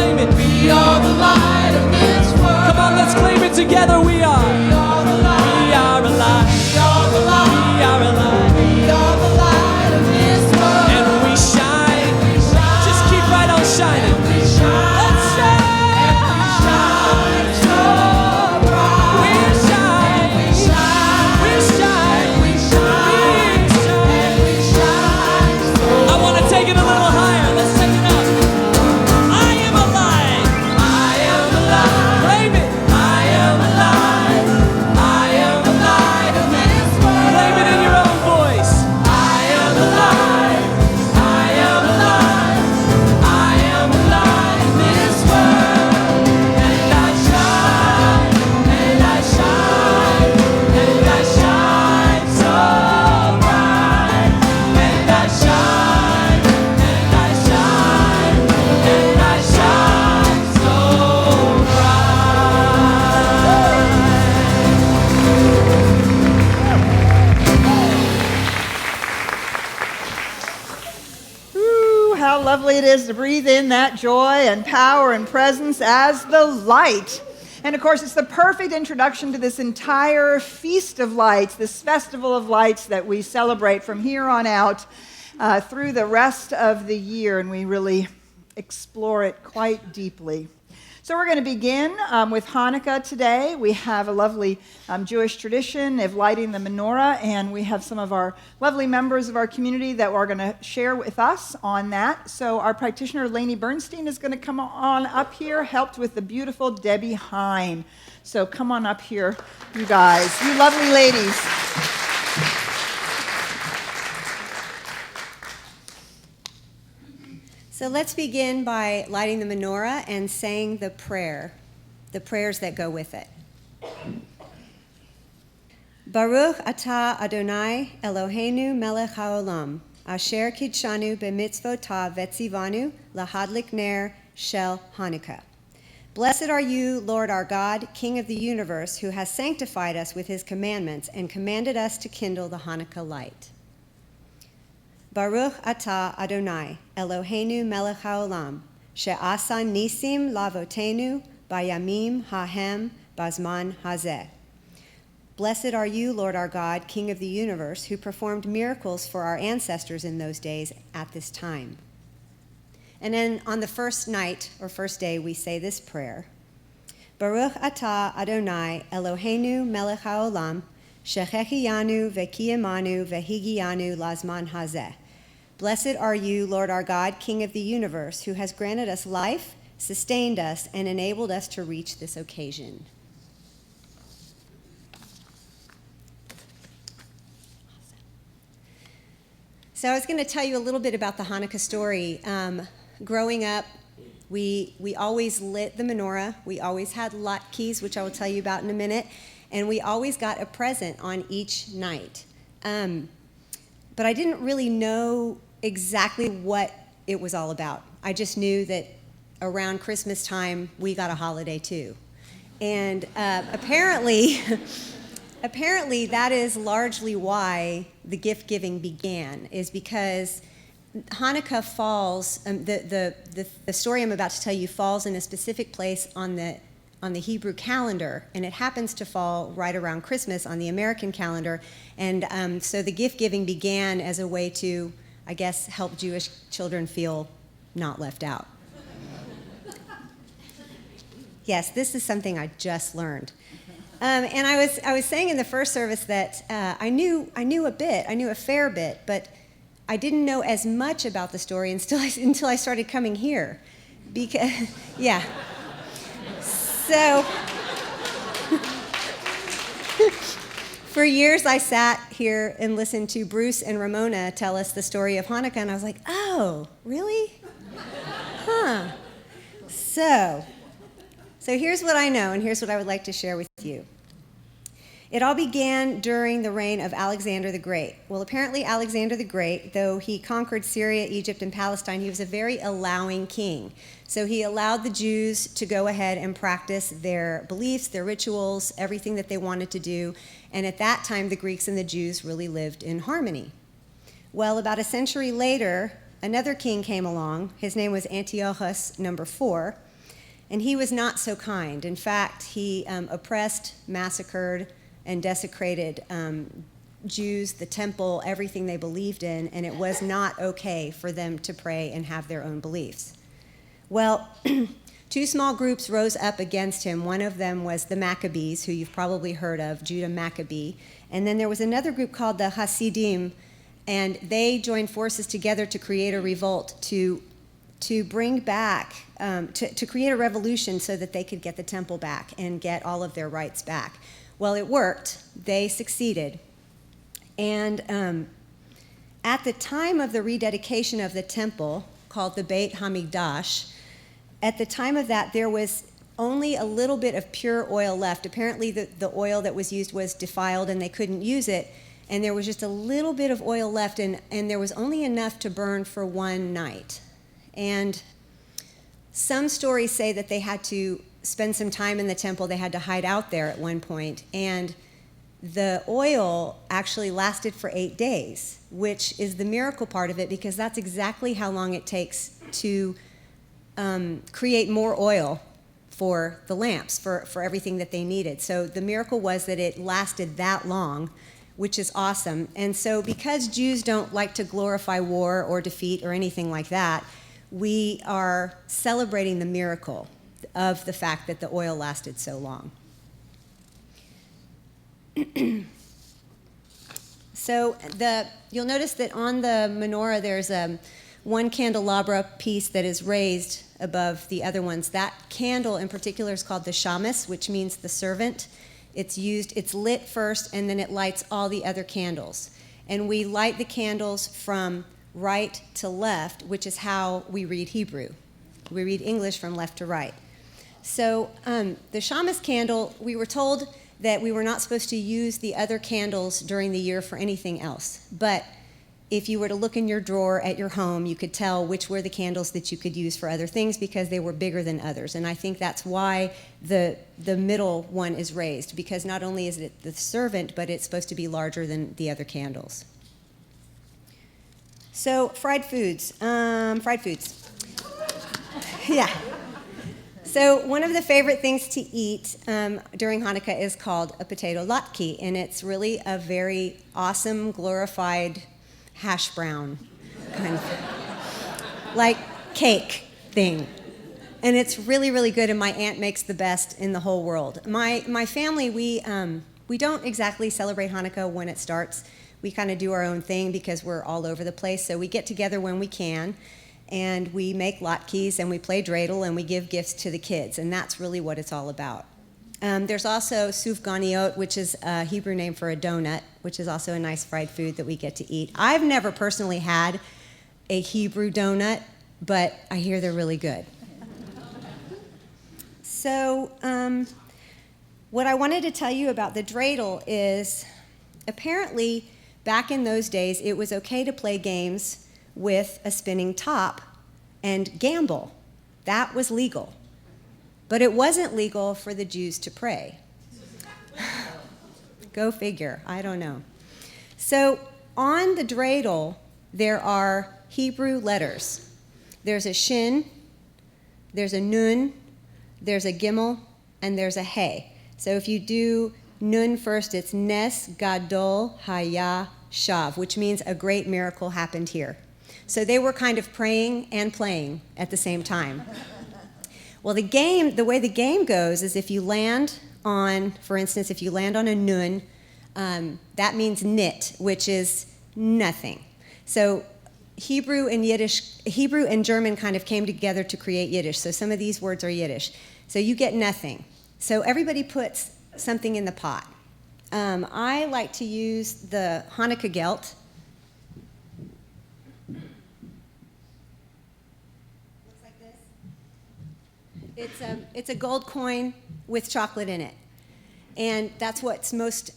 claim it. We are the light of this world. Come on, let's claim it together. We are. We are the light. We are alive. We are the light. We are alive. We are the light of this world. And we shine. We shine. Just keep right on shining. We shine. Let's shine. And we shine so bright. We shine. We shine. We shine. We shine. We shine. And we shine so I want to take it a little higher. Let's take it up. I am alive. I am alive. Claim it. I am alive. I am the light of this world. Claim it in your own voice. I am alive. I am alive. I am the light of this world. And I shine. And I shine. And I shine so bright. And I shine. And I shine. And I shine so bright. Ooh, how lovely it is to breathe in that joy and power and presence as the light. And of course, it's the perfect introduction to this entire Feast of Lights, this festival of lights that we celebrate from here on out through the rest of the year, and we really explore it quite deeply. So we're going to begin with Hanukkah today. We have a lovely Jewish tradition of lighting the menorah, and we have some of our lovely members of our community that are going to share with us on that. So our practitioner, Lainey Bernstein, is going to come on up here, helped with the beautiful Debbie Hine. So come on up here, you guys, you lovely ladies. So let's begin by lighting the menorah and saying the prayers that go with it. Baruch atah Adonai Eloheinu melech haolam, asher kidshanu b'mitzvotav vetzivanu lahadlik ner shel Hanukkah. Blessed are you, Lord our God, King of the universe, who has sanctified us with his commandments and commanded us to kindle the Hanukkah light. Baruch atah Adonai, Eloheinu melech haolam, she'asa nisim lavotenu bayamim hahem bazman hazeh. Blessed are you, Lord our God, King of the universe, who performed miracles for our ancestors in those days at this time. And then on the first night, or first day, we say this prayer. Baruch atah Adonai, Eloheinu melech haolam, shechechiyanu vekiyamanu vehigiyanu lazman hazeh. Blessed are you, Lord our God, King of the universe, who has granted us life, sustained us, and enabled us to reach this occasion. So I was going to tell you a little bit about the Hanukkah story. Growing up, we always lit the menorah. We always had latkes, which I will tell you about in a minute, and we always got a present on each night. But I didn't really know exactly what it was all about. I just knew that around Christmas time, we got a holiday too. And apparently that is largely why the gift giving began, is because Hanukkah falls, the story I'm about to tell you falls in a specific place on the Hebrew calendar, and it happens to fall right around Christmas on the American calendar. And so the gift giving began as a way to, I guess, help Jewish children feel not left out. Yes, this is something I just learned. And I was saying in the first service that I knew a fair bit, but I didn't know as much about the story until I started coming here. Because, yeah. So, for years I sat here and listened to Bruce and Ramona tell us the story of Hanukkah, and I was like, oh, really? Huh. So here's what I know, and here's what I would like to share with you. It all began during the reign of Alexander the Great. Well, apparently Alexander the Great, though he conquered Syria, Egypt, and Palestine, he was a very allowing king. So he allowed the Jews to go ahead and practice their beliefs, their rituals, everything that they wanted to do. And at that time, the Greeks and the Jews really lived in harmony. Well, about a century later, another king came along. His name was Antiochus IV. And he was not so kind. In fact, he oppressed, massacred, and desecrated Jews, the temple, everything they believed in, and it was not okay for them to pray and have their own beliefs. Well, two small groups rose up against him. One of them was the Maccabees, who you've probably heard of, Judah Maccabee. And then there was another group called the Hasidim, and they joined forces together to create a revolt, to bring back, to create a revolution so that they could get the temple back and get all of their rights back. Well, it worked. They succeeded. And at the time of the rededication of the temple, called the Beit HaMikdash, at the time of that, there was only a little bit of pure oil left. Apparently, the oil that was used was defiled, and they couldn't use it. And there was just a little bit of oil left, and there was only enough to burn for one night. And some stories say that they had to spend some time in the temple. They had to hide out there at one point. And the oil actually lasted for 8 days, which is the miracle part of it, because that's exactly how long it takes to create more oil for the lamps, for everything that they needed. So the miracle was that it lasted that long, which is awesome. And so because Jews don't like to glorify war or defeat or anything like that, we are celebrating the miracle of the fact that the oil lasted so long. So you'll notice that on the menorah there's one candelabra piece that is raised above the other ones. That candle in particular is called the shamus, which means the servant. It's lit first, and then it lights all the other candles. And we light the candles from right to left, which is how we read Hebrew. We read English from left to right. So the shamus candle, we were told that we were not supposed to use the other candles during the year for anything else. But if you were to look in your drawer at your home, you could tell which were the candles that you could use for other things because they were bigger than others. And I think that's why the middle one is raised, because not only is it the servant, but it's supposed to be larger than the other candles. So fried foods. Yeah. So one of the favorite things to eat during Hanukkah is called a potato latke, and it's really a very awesome, glorified hash brown kind of like cake thing. And it's really, really good, and my aunt makes the best in the whole world. My family, we don't exactly celebrate Hanukkah when it starts. We kind of do our own thing because we're all over the place, so we get together when we can. And we make latkes, and we play dreidel, and we give gifts to the kids, and that's really what it's all about. There's also sufganiot, which is a Hebrew name for a donut, which is also a nice fried food that we get to eat. I've never personally had a Hebrew donut, but I hear they're really good. So what I wanted to tell you about the dreidel is apparently back in those days it was okay to play games with a spinning top and gamble. That was legal. But it wasn't legal for the Jews to pray. Go figure, I don't know. So on the dreidel, there are Hebrew letters. There's a shin, there's a nun, there's a gimel, and there's a hey. So if you do nun first, it's nes gadol haya shav, which means a great miracle happened here. So they were kind of praying and playing at the same time. Well, the way the game goes is if you land on, for instance, if you land on a nun, that means nit, which is nothing. So Hebrew and German kind of came together to create Yiddish. So some of these words are Yiddish. So you get nothing. So everybody puts something in the pot. I like to use the Hanukkah gelt. It's a gold coin with chocolate in it. And that's what's most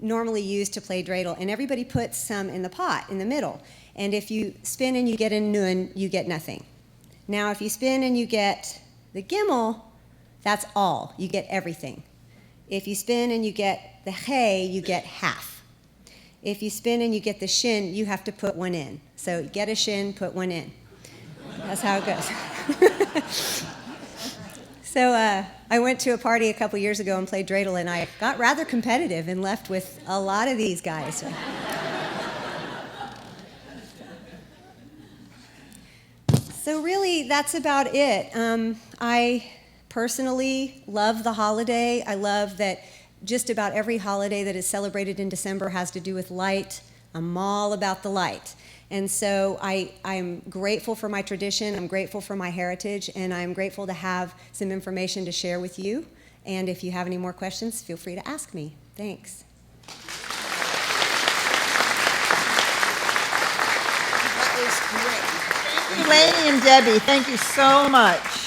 normally used to play dreidel. And everybody puts some in the pot, in the middle. And if you spin and you get a nun, you get nothing. Now, if you spin and you get the gimel, that's all. You get everything. If you spin and you get the hey, you get half. If you spin and you get the shin, you have to put one in. So get a shin, put one in. That's how it goes. So I went to a party a couple years ago and played dreidel, and I got rather competitive and left with a lot of these guys. So really, that's about it. I personally love the holiday. I love that just about every holiday that is celebrated in December has to do with light. I'm all about the light. And so I'm grateful for my tradition, I'm grateful for my heritage, and I'm grateful to have some information to share with you. And if you have any more questions, feel free to ask me. Thanks. That is great. Thank you, Lainey and Debbie. Thank you so much.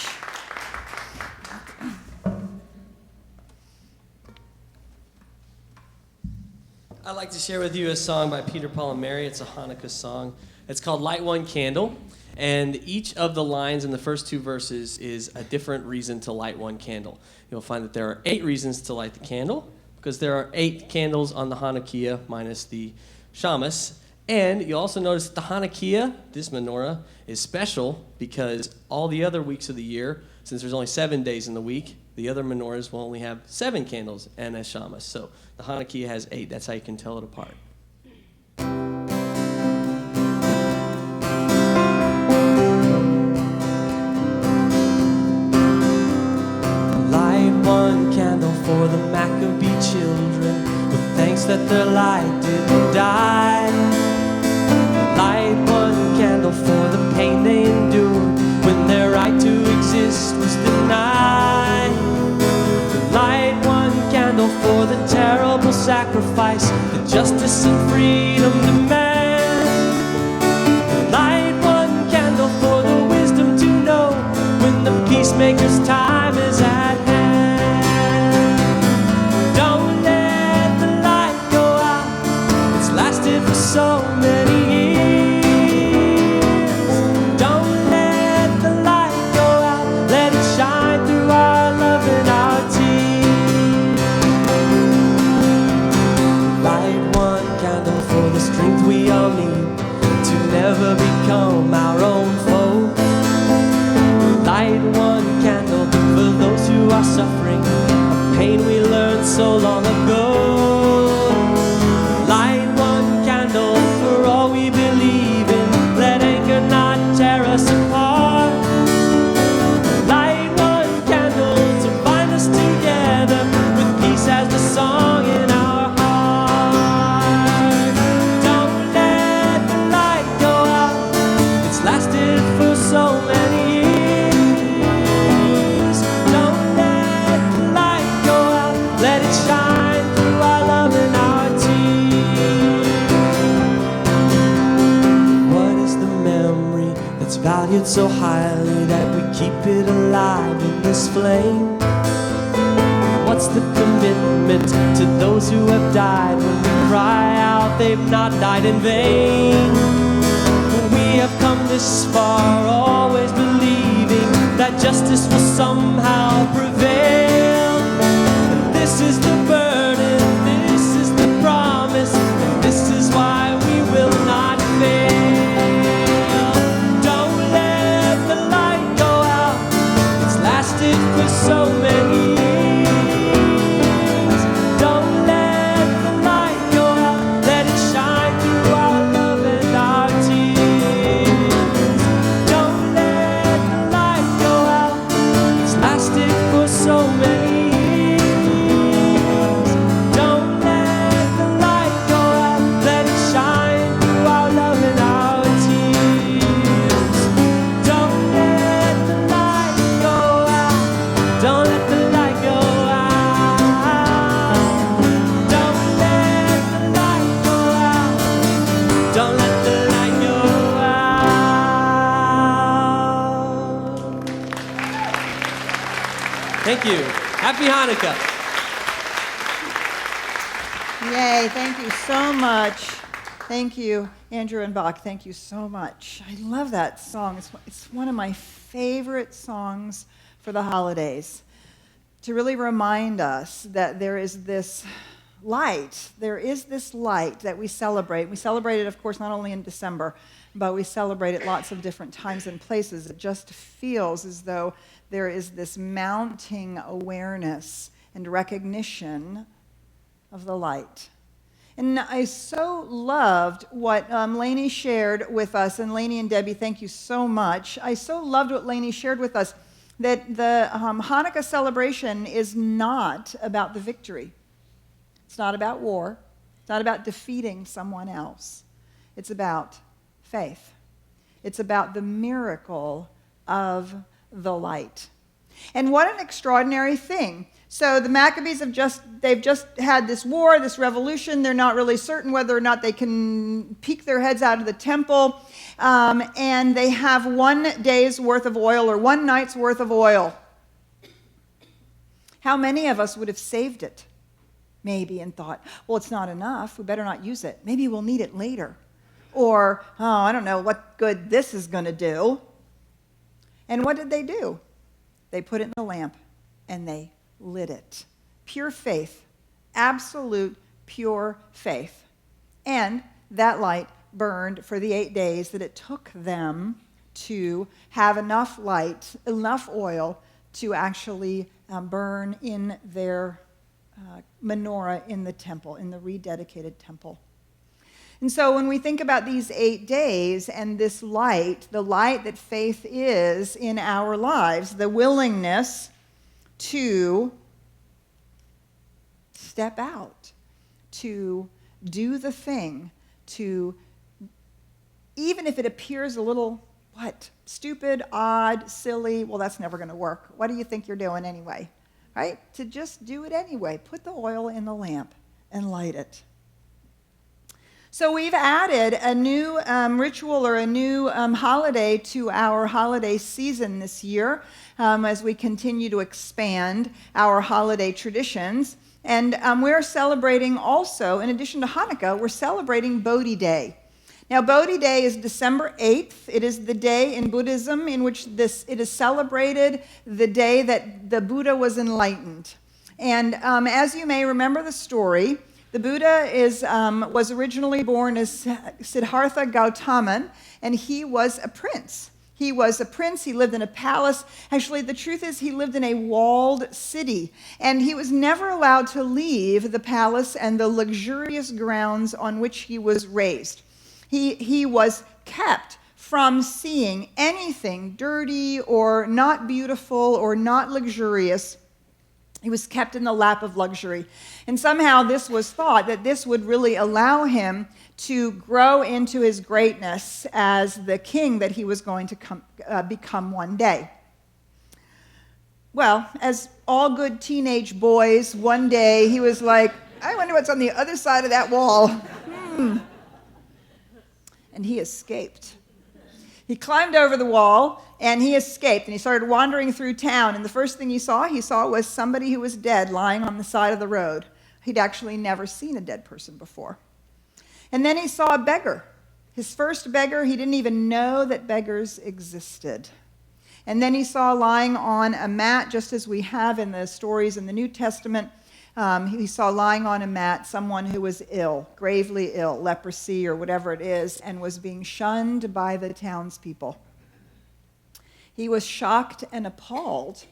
I'd like to share with you a song by Peter, Paul, and Mary. It's a Hanukkah song. It's called Light One Candle, and each of the lines in the first two verses is a different reason to light one candle. You'll find that there are 8 reasons to light the candle, because there are 8 candles on the Hanukkah minus the shamas. And you'll also notice that the Hanukkah, this menorah, is special because all the other weeks of the year, since there's only 7 days in the week, the other menorahs will only have 7 candles and a shamas. So the Hanukkah has 8. That's how you can tell it apart. Light one candle for the Maccabee children, with thanks that their light didn't die. Light one candle for the pain they endured when their right to exist was denied. Light one candle for the terrible sacrifice that justice and freedom demand. Light one candle for the wisdom to know when the peacemaker's time is at hand. Don't let the light go out, it's lasted for so many years. Don't let the light go out, let it shine through our love and our tears. Light one candle for the strength we all need to never become our own foe. Light one candle for those who are suffering a pain we learned so long ago. Light one candle for all we believe in, let anger not tear us apart. Light one candle to bind us together with peace as the song in our heart. Don't let the light go out, it's lasted for so many years. Don't let the light go out, let it shine through our love and our tears. What is the memory that's valued so highly that we keep it alive in this flame? What's the commitment to those who have died when we cry out they've not died in vain? We have come this far, always believing that justice will somehow prevail. And this is the burden, this is the promise, and this is why we will not fail. Don't let the light go out, it's lasted for so many years. Don't let the light go out, let it shine through our love and our tears. Don't let the light go out, it's lasted for so many years. Don't let the light go out, let it shine through our love and our tears. Don't let the light go out, don't let the light go out. Don't let the light go out, don't let the light go out. Thank you. Happy Hanukkah. Yay, thank you so much. Thank you, Andrew and Bach. Thank you so much. I love that song. It's one of my favorite songs for the holidays, to really remind us that there is this light. There is this light that we celebrate. We celebrate it, of course, not only in December. but we celebrate it lots of different times and places. It just feels as though there is this mounting awareness and recognition of the light. And I so loved what Lainey shared with us, and Lainey and Debbie, thank you so much. I so loved what Lainey shared with us, that the Hanukkah celebration is not about the victory. It's not about war. It's not about defeating someone else. It's about faith. It's about the miracle of the light. And what an extraordinary thing. So the Maccabees they've just had this war, this revolution. They're not really certain whether or not they can peek their heads out of the temple. And they have 1 day's worth of oil, or 1 night's worth of oil. How many of us would have saved it? Maybe, and thought, well, it's not enough. We better not use it. Maybe we'll need it later. Or, oh, I don't know what good this is going to do. And what did they do? They put it in the lamp and they lit it. Pure faith, absolute pure faith. And that light burned for the 8 days that it took them to have enough light, enough oil to actually burn in their menorah in the temple, in the rededicated temple. And so when we think about these 8 days and this light, the light that faith is in our lives, the willingness to step out, to do the thing, to, even if it appears a little, stupid, odd, silly, well, that's never going to work. What do you think you're doing anyway? Right? To just do it anyway. Put the oil in the lamp and light it. So we've added a new ritual or a new holiday to our holiday season this year as we continue to expand our holiday traditions. And we're celebrating also, in addition to Hanukkah, we're celebrating Bodhi Day. Now, Bodhi Day is December 8th. It is the day in Buddhism in which it is celebrated, the day that the Buddha was enlightened. And as you may remember the story, the Buddha was originally born as Siddhartha Gautama, and he was a prince. He was a prince. He lived in a palace. Actually, the truth is he lived in a walled city, and he was never allowed to leave the palace and the luxurious grounds on which he was raised. He was kept from seeing anything dirty or not beautiful or not luxurious. He was kept in the lap of luxury. And somehow this was thought that this would really allow him to grow into his greatness as the king that he was going to become one day. Well, as all good teenage boys, one day he was like, I wonder what's on the other side of that wall. And he escaped. He climbed over the wall, and he escaped, and he started wandering through town, and the first thing he saw was somebody who was dead lying on the side of the road. He'd actually never seen a dead person before. And then he saw a beggar. His first beggar, he didn't even know that beggars existed. And then he saw lying on a mat, just as we have in the stories in the New Testament, he saw lying on a mat someone who was ill, gravely ill, leprosy or whatever it is, and was being shunned by the townspeople. He was shocked and appalled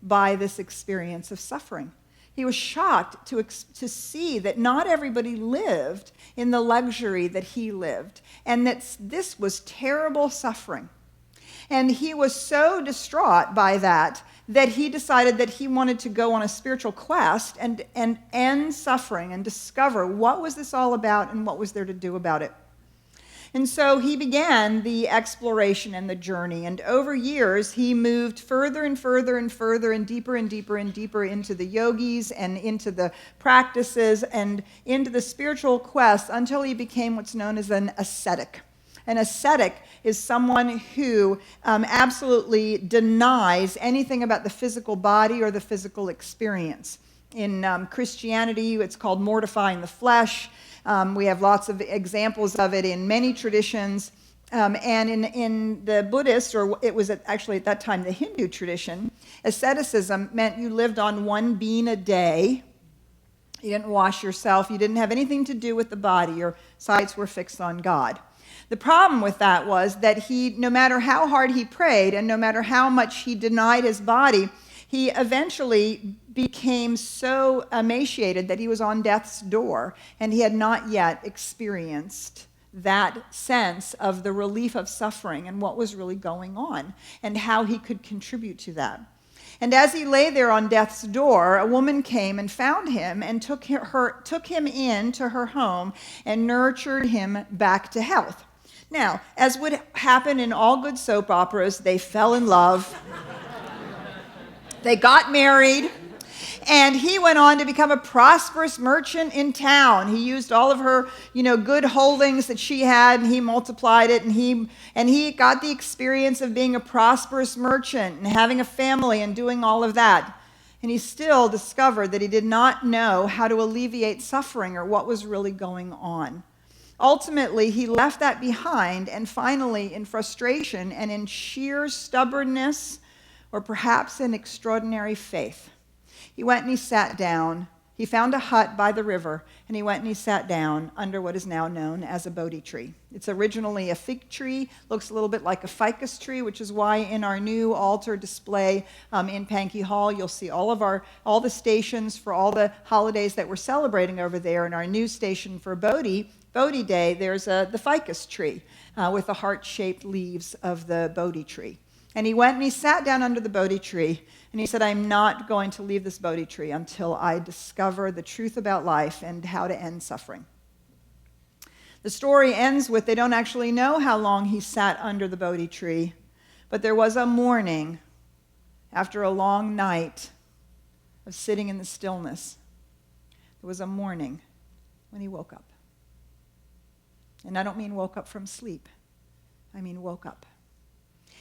by this experience of suffering. He was shocked to see that not everybody lived in the luxury that he lived, and that this was terrible suffering. And he was so distraught by that he decided that he wanted to go on a spiritual quest and end suffering and discover what was this all about and what was there to do about it. And so he began the exploration and the journey. And over years, he moved further and further and further and deeper and deeper and deeper into the yogis and into the practices and into the spiritual quest until he became what's known as an ascetic. An ascetic is someone who absolutely denies anything about the physical body or the physical experience. In Christianity, it's called mortifying the flesh. We have lots of examples of it in many traditions. And in the Buddhist, or it was actually at that time the Hindu tradition, asceticism meant you lived on one bean a day. You didn't wash yourself. You didn't have anything to do with the body. Your sights were fixed on God. The problem with that was that no matter how hard he prayed and no matter how much he denied his body, he eventually became so emaciated that he was on death's door, and he had not yet experienced that sense of the relief of suffering and what was really going on and how he could contribute to that. And as he lay there on death's door, a woman came and found him and took him into her home and nurtured him back to health. Now, as would happen in all good soap operas, they fell in love. They got married. And he went on to become a prosperous merchant in town. He used all of her, good holdings that she had, and he multiplied it, and he got the experience of being a prosperous merchant and having a family and doing all of that. And he still discovered that he did not know how to alleviate suffering or what was really going on. Ultimately, he left that behind, and finally, in frustration and in sheer stubbornness, or perhaps in extraordinary faith, he went and he sat down. He found a hut by the river, and he went and he sat down under what is now known as a Bodhi tree. It's originally a fig tree, looks a little bit like a ficus tree, which is why in our new altar display in Pankey Hall, you'll see all the stations for all the holidays that we're celebrating over there. In our new station for Bodhi Day, there's the ficus tree with the heart-shaped leaves of the Bodhi tree. And he went and he sat down under the Bodhi tree, and he said, I'm not going to leave this Bodhi tree until I discover the truth about life and how to end suffering. The story ends with they don't actually know how long he sat under the Bodhi tree, but there was a morning after a long night of sitting in the stillness. There was a morning when he woke up. And I don't mean woke up from sleep. I mean woke up.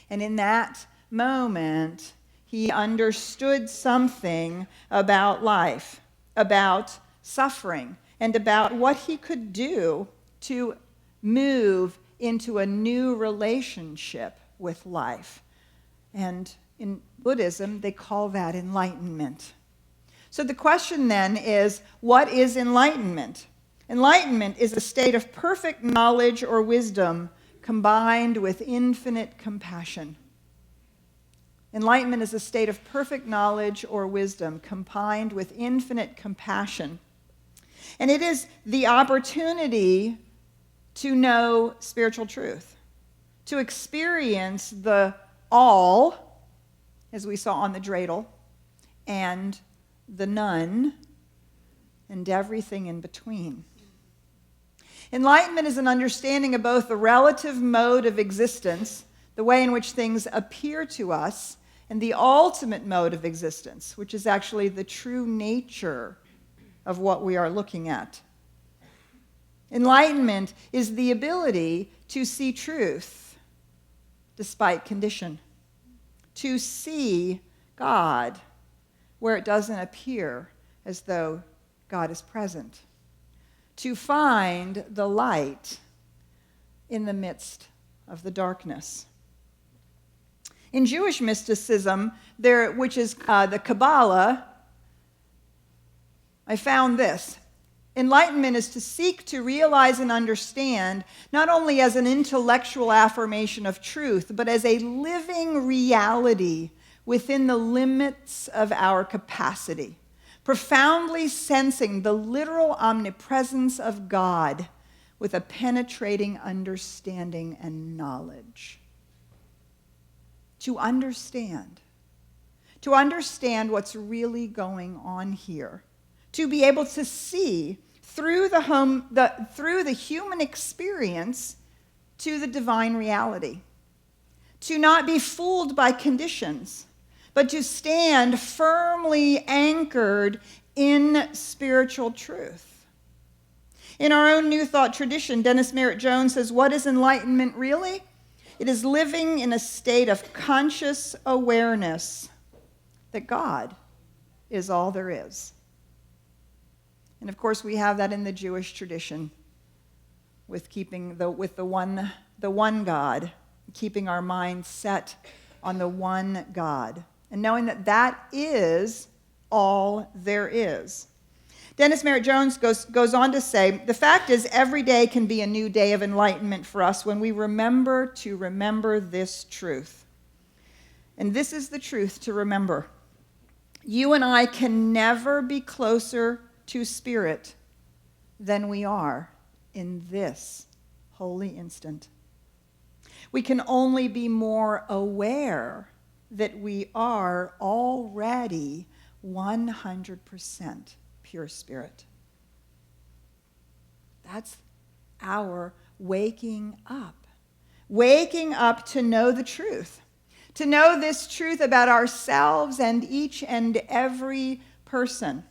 And in that moment, he understood something about life, about suffering, and about what he could do to move into a new relationship with life. And in Buddhism, they call that enlightenment. So the question then is, what is enlightenment? Enlightenment is a state of perfect knowledge or wisdom combined with infinite compassion. Enlightenment is a state of perfect knowledge or wisdom combined with infinite compassion. And it is the opportunity to know spiritual truth, to experience the all, as we saw on the dreidel, and the none, and everything in between. Enlightenment is an understanding of both the relative mode of existence, the way in which things appear to us, and the ultimate mode of existence, which is actually the true nature of what we are looking at. Enlightenment is the ability to see truth despite condition, to see God where it doesn't appear as though God is present, to find the light in the midst of the darkness. In Jewish mysticism, which is the Kabbalah, I found this. Enlightenment is to seek to realize and understand not only as an intellectual affirmation of truth, but as a living reality within the limits of our capacity, profoundly sensing the literal omnipresence of God with a penetrating understanding and knowledge. To understand what's really going on here, to be able to see through the human experience to the divine reality, to not be fooled by conditions, but to stand firmly anchored in spiritual truth. In our own New Thought tradition, Dennis Merritt Jones says, what is enlightenment really? It is living in a state of conscious awareness that God is all there is. And of course, we have that in the Jewish tradition with the one God, keeping our minds set on the one God, and knowing that that is all there is. Dennis Merritt Jones goes on to say, the fact is every day can be a new day of enlightenment for us when we remember to remember this truth. And this is the truth to remember. You and I can never be closer to Spirit than we are in this holy instant. We can only be more aware that we are already 100% pure Spirit. That's our waking up. Waking up to know the truth. To know this truth about ourselves and each and every person.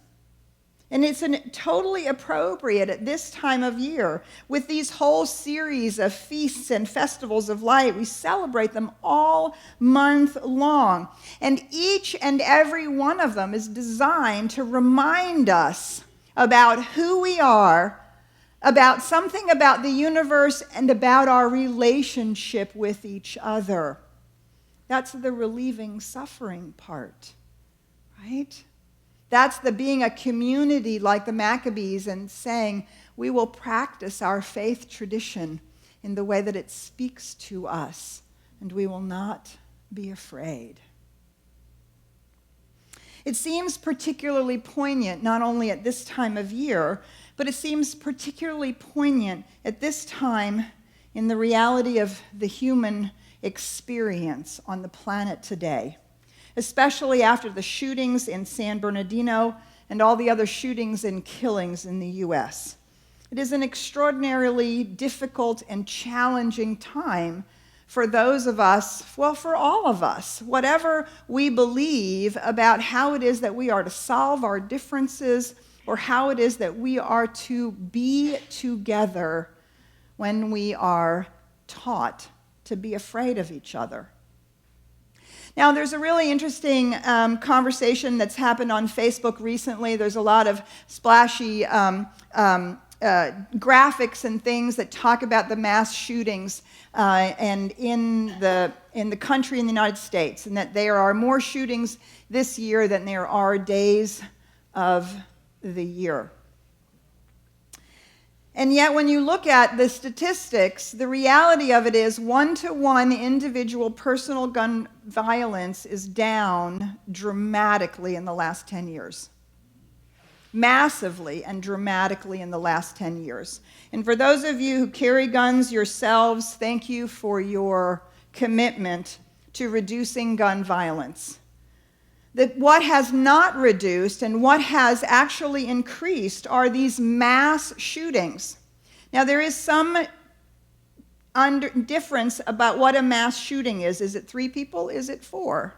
And it's totally appropriate at this time of year. With these whole series of feasts and festivals of light, we celebrate them all month long. And each and every one of them is designed to remind us about who we are, about something about the universe, and about our relationship with each other. That's the relieving suffering part, right? That's the being a community like the Maccabees and saying we will practice our faith tradition in the way that it speaks to us, and we will not be afraid. It seems particularly poignant not only at this time of year, but it seems particularly poignant at this time in the reality of the human experience on the planet today, especially after the shootings in San Bernardino and all the other shootings and killings in the U.S. It is an extraordinarily difficult and challenging time for those of us, well, for all of us, whatever we believe about how it is that we are to solve our differences or how it is that we are to be together when we are taught to be afraid of each other. Now, there's a really interesting conversation that's happened on Facebook recently. There's a lot of splashy graphics and things that talk about the mass shootings and in the country, in the United States, and that there are more shootings this year than there are days of the year. And yet, when you look at the statistics, the reality of it is 1-to-1 individual personal gun violence is down dramatically in the last 10 years. Massively and dramatically in the last 10 years. And for those of you who carry guns yourselves, thank you for your commitment to reducing gun violence. That what has not reduced and what has actually increased are these mass shootings. Now, there is some difference about what a mass shooting is. Is it 3 people? Is it 4?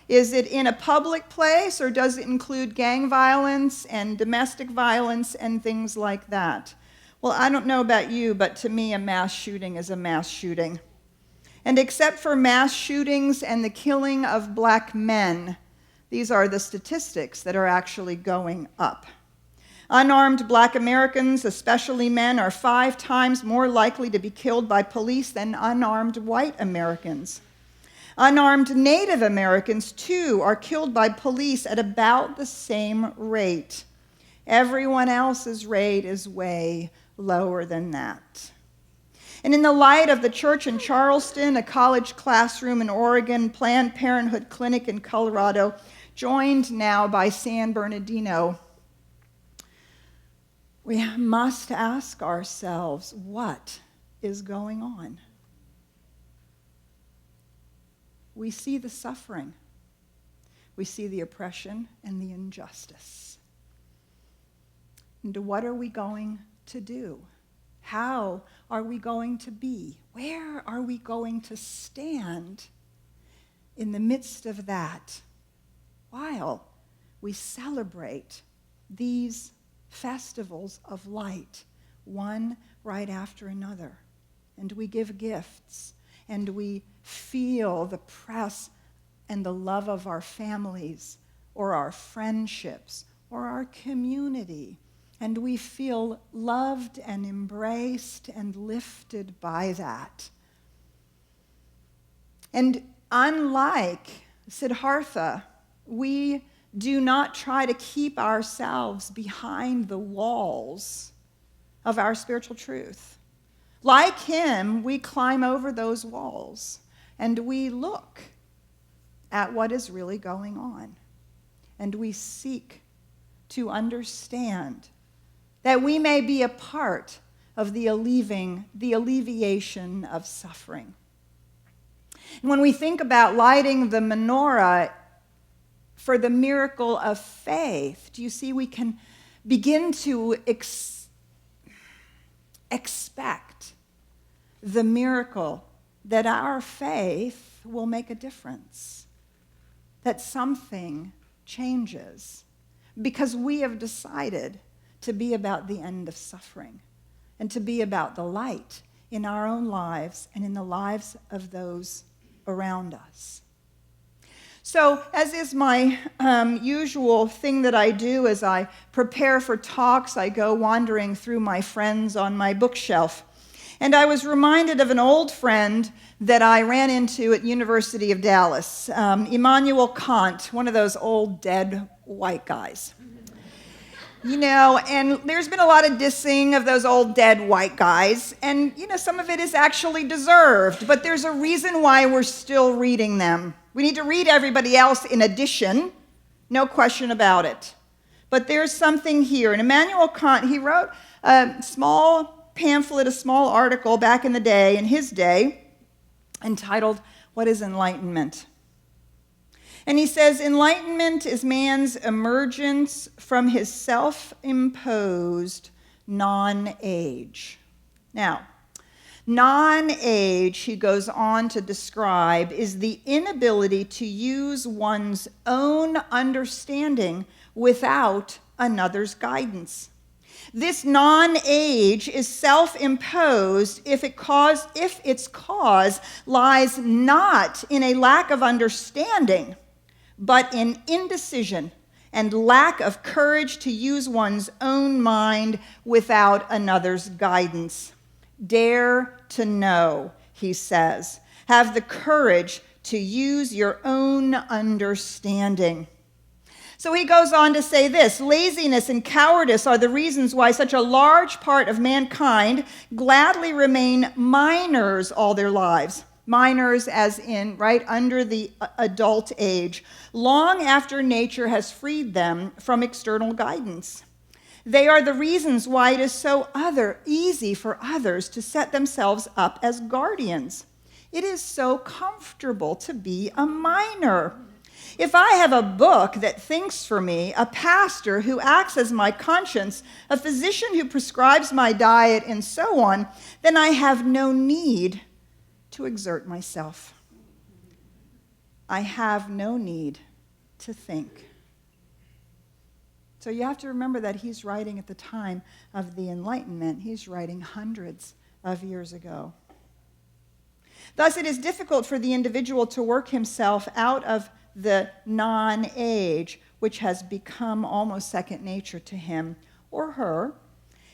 Is it in a public place, or does it include gang violence and domestic violence and things like that? Well, I don't know about you, but to me, a mass shooting is a mass shooting. And except for mass shootings and the killing of black men, these are the statistics that are actually going up. Unarmed black Americans, especially men, are 5 times more likely to be killed by police than unarmed white Americans. Unarmed Native Americans, too, are killed by police at about the same rate. Everyone else's rate is way lower than that. And in the light of the church in Charleston, a college classroom in Oregon, Planned Parenthood clinic in Colorado, joined now by San Bernardino, we must ask ourselves, what is going on? We see the suffering. We see the oppression and the injustice. And what are we going to do? How are we going to be? Where are we going to stand in the midst of that while we celebrate these festivals of light, one right after another, and we give gifts, and we feel the press and the love of our families or our friendships or our community, and we feel loved and embraced and lifted by that. And unlike Siddhartha, we do not try to keep ourselves behind the walls of our spiritual truth. Like him, we climb over those walls and we look at what is really going on. And we seek to understand that we may be a part of the alleviation of suffering. And when we think about lighting the menorah for the miracle of faith, do you see we can begin to expect the miracle that our faith will make a difference, that something changes, because we have decided to be about the end of suffering and to be about the light in our own lives and in the lives of those around us. So, as is my usual thing that I do as I prepare for talks, I go wandering through my friends on my bookshelf. And I was reminded of an old friend that I ran into at University of Dallas, Immanuel Kant, one of those old dead white guys. You know, and there's been a lot of dissing of those old dead white guys, and, you know, some of it is actually deserved, but there's a reason why we're still reading them. We need to read everybody else in addition, no question about it. But there's something here. And Immanuel Kant, he wrote a small pamphlet, a small article back in the day, in his day, entitled, "What is Enlightenment?" And he says, enlightenment is man's emergence from his self-imposed non-age. Now, non-age, he goes on to describe, is the inability to use one's own understanding without another's guidance. This non-age is self-imposed if its cause lies not in a lack of understanding, but in indecision and lack of courage to use one's own mind without another's guidance. Dare to know, he says. Have the courage to use your own understanding. So he goes on to say this: laziness and cowardice are the reasons why such a large part of mankind gladly remain minors all their lives. Minors as in right under the adult age, long after nature has freed them from external guidance. They are the reasons why it is so easy for others to set themselves up as guardians. It is so comfortable to be a minor. If I have a book that thinks for me, a pastor who acts as my conscience, a physician who prescribes my diet, and so on, then I have no need to exert myself. I have no need to think. So you have to remember that he's writing at the time of the Enlightenment. He's writing hundreds of years ago. Thus, it is difficult for the individual to work himself out of the non-age, which has become almost second nature to him or her.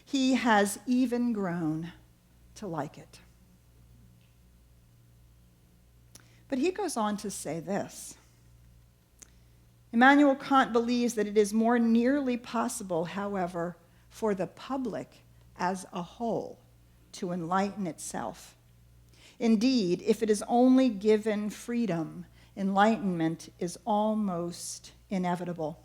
He has even grown to like it. But he goes on to say this. Immanuel Kant believes that it is more nearly possible, however, for the public as a whole to enlighten itself. Indeed, if it is only given freedom, enlightenment is almost inevitable.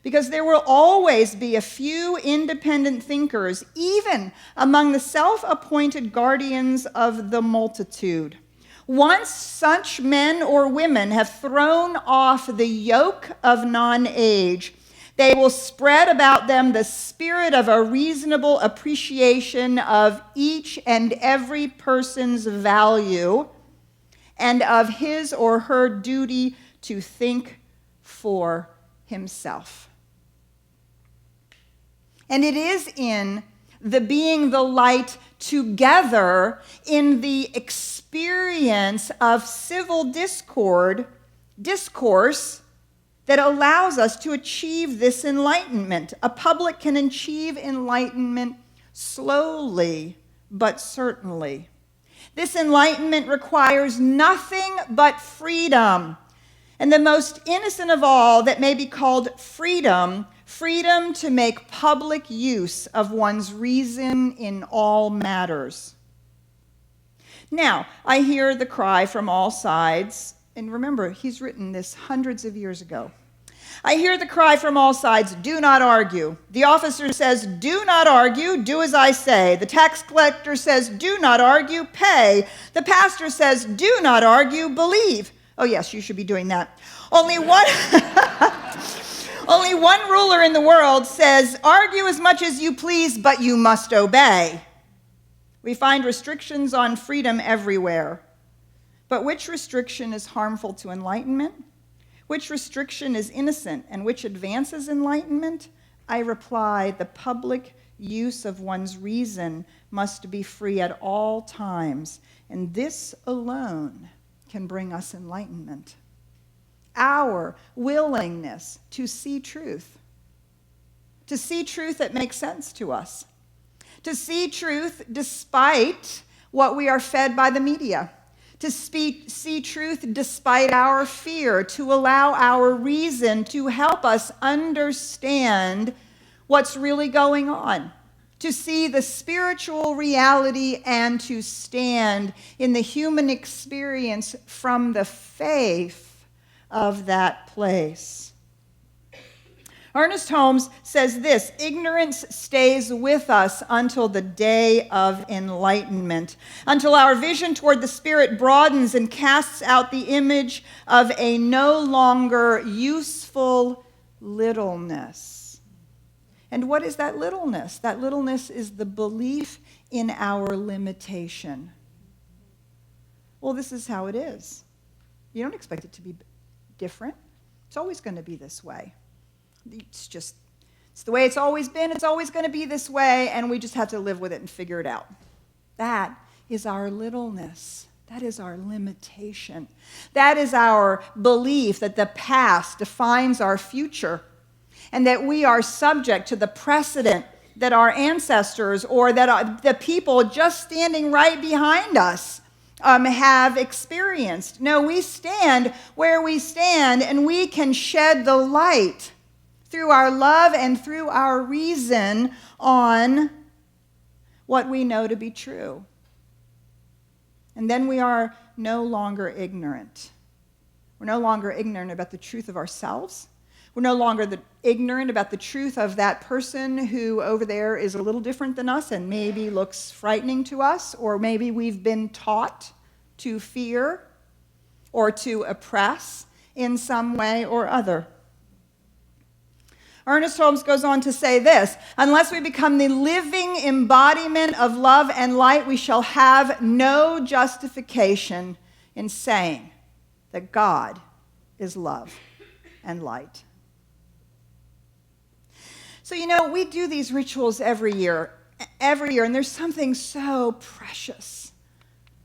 Because there will always be a few independent thinkers, even among the self-appointed guardians of the multitude. Once such men or women have thrown off the yoke of non-age, they will spread about them the spirit of a reasonable appreciation of each and every person's value and of his or her duty to think for himself. And it is in the being the light together in the experience of civil discourse that allows us to achieve this enlightenment. A public can achieve enlightenment slowly but certainly. This enlightenment requires nothing but freedom. And the most innocent of all that may be called freedom, freedom to make public use of one's reason in all matters. Now, I hear the cry from all sides, and remember, he's written this hundreds of years ago. I hear the cry from all sides, do not argue. The officer says, do not argue, do as I say. The tax collector says, do not argue, pay. The pastor says, do not argue, believe. Oh yes, you should be doing that. Only one ruler in the world says, argue as much as you please, but you must obey. We find restrictions on freedom everywhere. But which restriction is harmful to enlightenment? Which restriction is innocent and which advances enlightenment? I reply, the public use of one's reason must be free at all times, and this alone can bring us enlightenment. Our willingness to see truth that makes sense to us, to see truth despite what we are fed by the media, to see truth despite our fear, to allow our reason to help us understand what's really going on, to see the spiritual reality and to stand in the human experience from the faith of that place. Ernest Holmes says this, ignorance stays with us until the day of enlightenment, until our vision toward the Spirit broadens and casts out the image of a no longer useful littleness. And what is that littleness? That littleness is the belief in our limitation. Well, this is how it is. You don't expect it to be different. It's always going to be this way. It's the way it's always been. It's always going to be this way, and we just have to live with it and figure it out. That is our littleness. That is our limitation. That is our belief that the past defines our future and that we are subject to the precedent that our ancestors or that the people just standing right behind us have experienced. No, we stand where we stand, and we can shed the light through our love and through our reason on what we know to be true. And then we are no longer ignorant. We're no longer ignorant about the truth of ourselves. We're no longer ignorant about the truth of that person who over there is a little different than us and maybe looks frightening to us, or maybe we've been taught to fear or to oppress in some way or other. Ernest Holmes goes on to say this, unless we become the living embodiment of love and light, we shall have no justification in saying that God is love and light. So, we do these rituals every year, and there's something so precious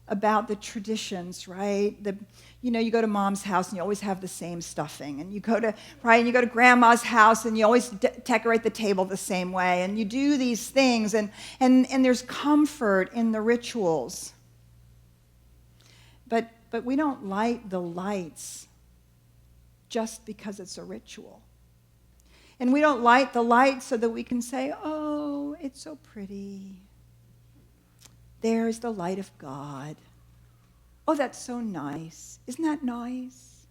about the traditions, right? You go to mom's house and you always have the same stuffing, and you go to grandma's house and you always decorate the table the same way, and you do these things, and there's comfort in the rituals. But we don't light the lights just because it's a ritual. And we don't light the lights so that we can say, oh, it's so pretty. There's the light of God. Oh, that's so nice. Isn't that nice?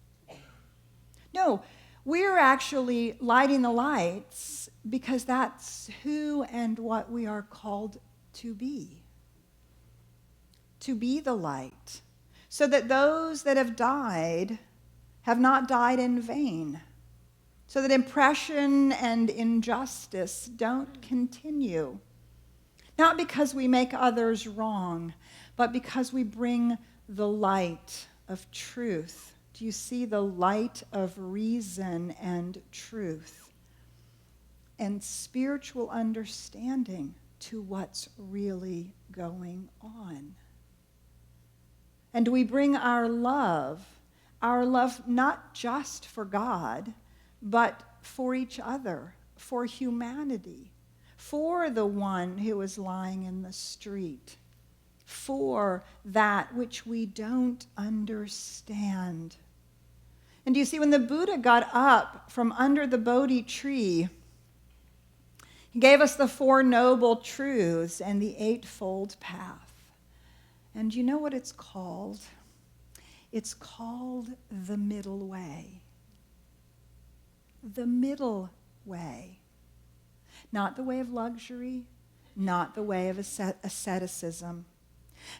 No, we're actually lighting the lights because that's who and what we are called to be. To be the light, so that those that have died have not died in vain, so that oppression and injustice don't continue. Not because we make others wrong, but because we bring the light of truth. Do you see the light of reason and truth and spiritual understanding to what's really going on? And we bring our love not just for God, but for each other, for humanity, for the one who is lying in the street, for that which we don't understand. And do you see, when the Buddha got up from under the Bodhi tree, he gave us the Four Noble Truths and the Eightfold Path. And you know what it's called? It's called the middle way. The middle way. Not the way of luxury, not the way of asceticism,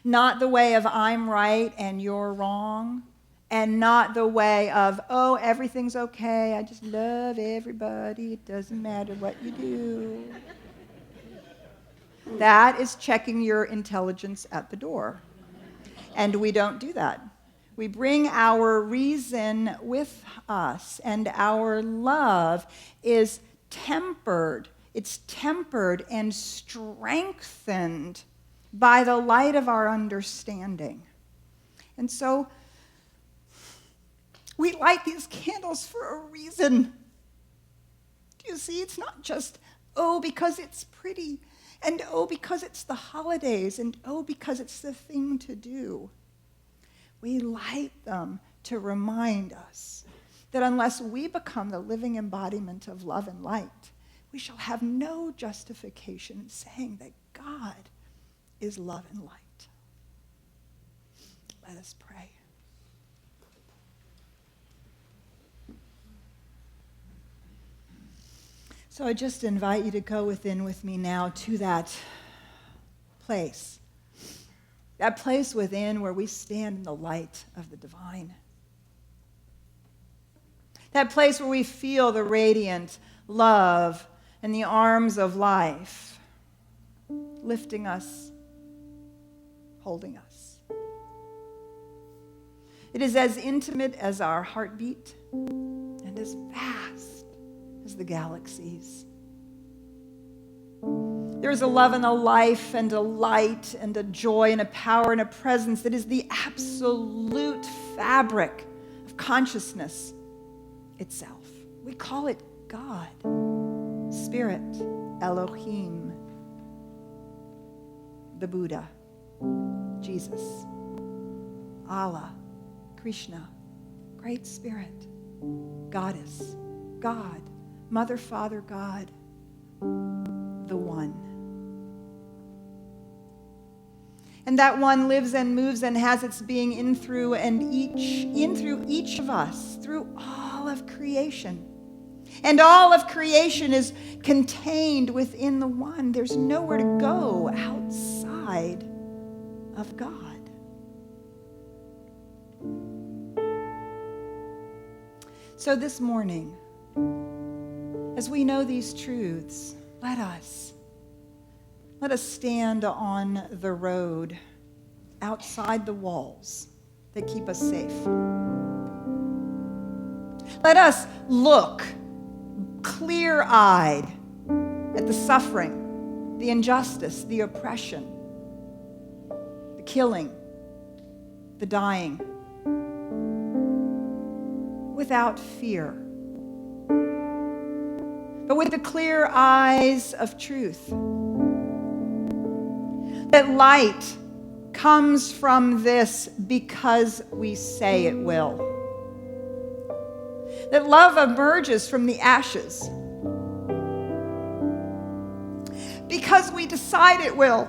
not the way of I'm right and you're wrong, and not the way of, oh, everything's okay, I just love everybody, it doesn't matter what you do. That is checking your intelligence at the door. And we don't do that. We bring our reason with us, and our love is tempered. It's tempered and strengthened by the light of our understanding. And so we light these candles for a reason. Do you see? It's not just, oh, because it's pretty, and oh, because it's the holidays, and oh, because it's the thing to do. We light them to remind us that unless we become the living embodiment of love and light, we shall have no justification in saying that God is love and light. Let us pray. So I just invite you to go within with me now to that place within where we stand in the light of the divine. That place where we feel the radiant love and the arms of life lifting us, holding us. It is as intimate as our heartbeat and as vast as the galaxies. There is a love and a life and a light and a joy and a power and a presence that is the absolute fabric of consciousness itself. We call it God, Spirit, Elohim, the Buddha, Jesus, Allah, Krishna, Great Spirit, Goddess, God, Mother, Father, God, the One. And that one lives and moves and has its being in through each of us, through all of creation. And all of creation is contained within the one. There's nowhere to go outside of God. So this morning, as we know these truths, let us stand on the road outside the walls that keep us safe. Let us look clear-eyed at the suffering, the injustice, the oppression, the killing, the dying, without fear, but with the clear eyes of truth. That light comes from this because we say it will. That love emerges from the ashes because we decide it will.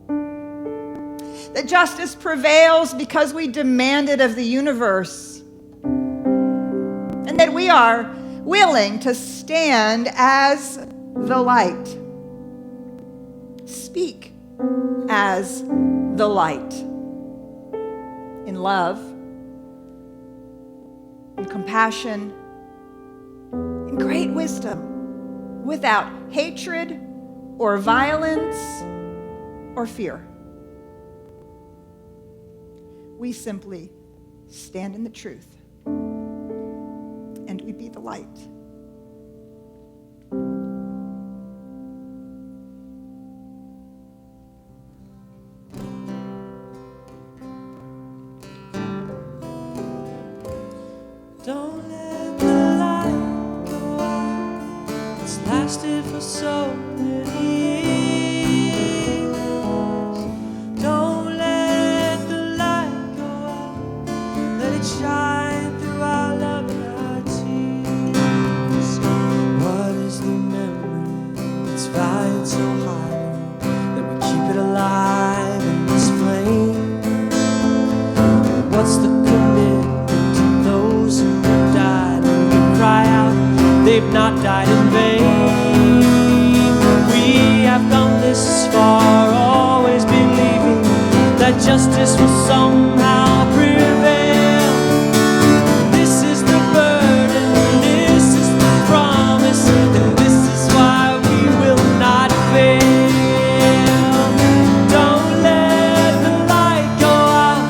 That justice prevails because we demand it of the universe. And that we are willing to stand as the light. Speak as the light. In love, in compassion, in great wisdom, without hatred or violence or fear. We simply stand in the truth and we be the light. Don't let the light go out. It's lasted for so many years. Don't let the light go out. Let it shine through not died in vain. We have come this far, always believing that justice will somehow prevail. This is the burden, this is the promise, and this is why we will not fail. Don't let the light go out,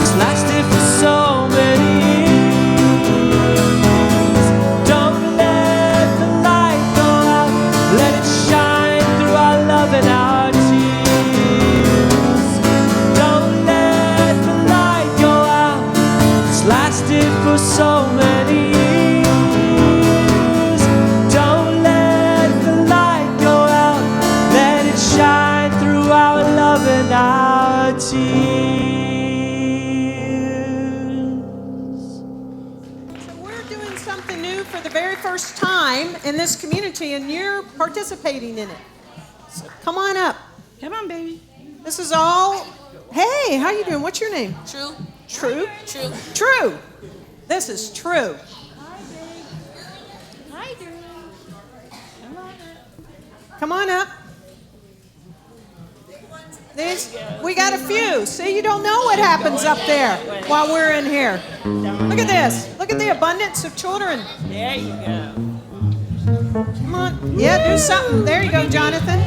it's lasted for so many years. Don't let the light go out, let it shine through our love and our tears. Don't let the light go out, it's lasted for so many years. Don't let the light go out, let it shine through our love and our tears. So we're doing something new for the very first time in this community, and you're participating in it. So come on up. Come on, baby. This is all. Hey, how you doing? What's your name? True. True? True. True. This is True. Hi, girl. Come on up. Come on up. We got a few. See, you don't know what happens up there while we're in here. Look at this. Look at the abundance of children. There you go. Come on. Yeah, do something. There you go, Jonathan.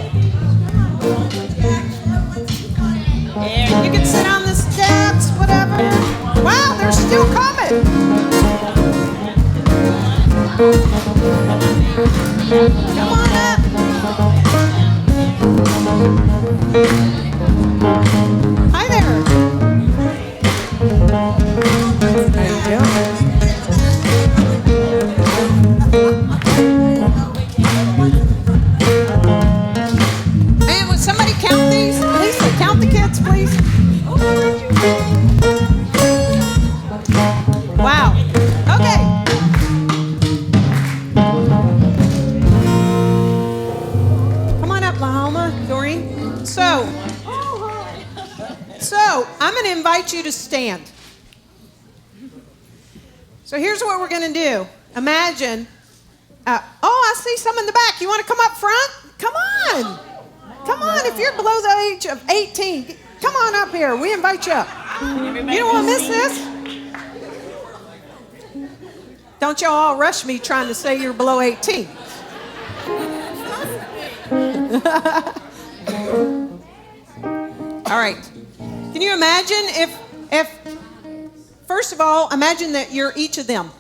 You can sit on the steps, whatever. Wow, they're still coming. Come on up. Hi there. There you go. Man, would somebody count these? Lisa, count the kids, please. Wow. Okay. Come on up, Lahoma, Doreen. So I'm going to invite you to stand. So here's what we're going to do. Imagine. I see some in the back. You want to come up front? Come on. Come on. If you're below the age of 18, come on up here. We invite you up. You don't want to miss this? Don't y'all all rush me trying to say you're below 18. All right. Can you imagine if first of all, imagine that you're each of them,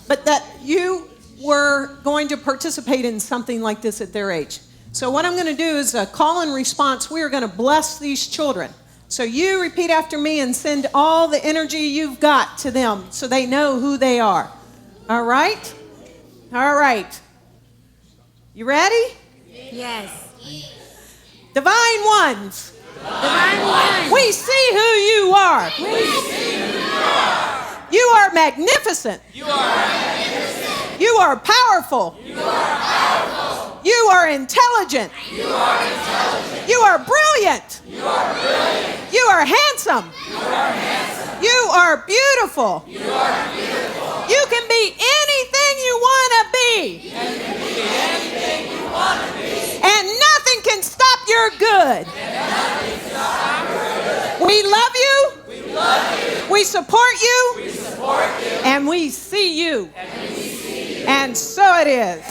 but that you were going to participate in something like this at their age. So what I'm going to do is a call and response. We are going to bless these children. So you repeat after me and send all the energy you've got to them so they know who they are. All right? All right. You ready? Yes. Divine ones. Divine One. We see who you are. We see who you are. You are magnificent. You are magnificent. You are powerful. You are powerful. You are intelligent. You are intelligent. You are brilliant. You are brilliant. You are handsome. You are handsome. You are beautiful. You are beautiful. You can be anything you want to be. You can be anything you want to be. And nothing can stop your good. And nothing can stop your good. We love you. We love you. We support you. We support you. And we see you. And we see you. And so it is.